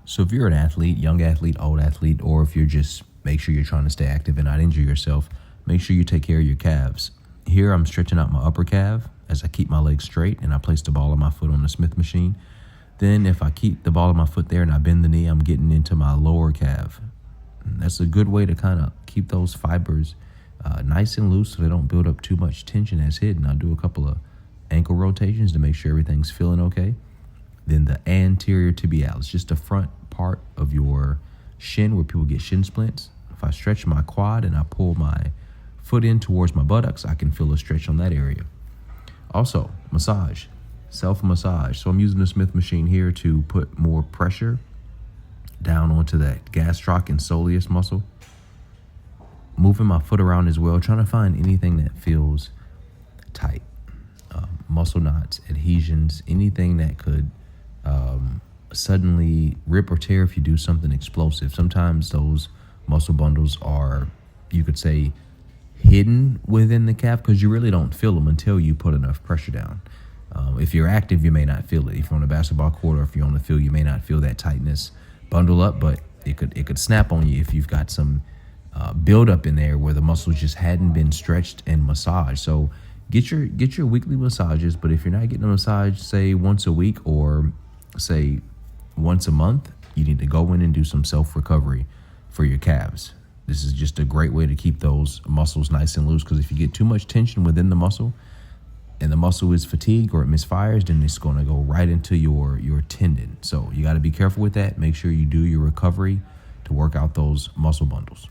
So if you're an athlete, young athlete, old athlete, or if you're just make sure you're trying to stay active and not injure yourself, make sure you take care of your calves. Here I'm stretching out my upper calf as I keep my legs straight and I place the ball of my foot on the Smith machine. Then if I keep the ball of my foot there and I bend the knee, I'm getting into my lower calf. And that's a good way to kind of keep those fibers nice and loose so they don't build up too much tension as hidden. I'll do a couple of ankle rotations to make sure everything's feeling okay. Then the anterior tibialis, just the front part of your shin where people get shin splints. If I stretch my quad and I pull my foot in towards my buttocks, I can feel a stretch on that area. Also, massage, self-massage. So I'm using the Smith machine here to put more pressure down onto that gastroc and soleus muscle. Moving my foot around as well, trying to find anything that feels tight. Muscle knots, adhesions, anything that could suddenly rip or tear if you do something explosive. Sometimes those muscle bundles are, you could say, hidden within the calf because you really don't feel them until you put enough pressure down. If you're active, you may not feel it. If you're on a basketball court or if you're on the field, you may not feel that tightness bundle up, but it could snap on you if you've got some buildup in there where the muscles just hadn't been stretched and massaged. So get your weekly massages, but if you're not getting a massage, say once a week or say once a month, you need to go in and do some self-recovery for your calves. This is just a great way to keep those muscles nice and loose, because if you get too much tension within the muscle and the muscle is fatigued or it misfires, then it's going to go right into your tendon. So you got to be careful with that. Make sure you do your recovery to work out those muscle bundles.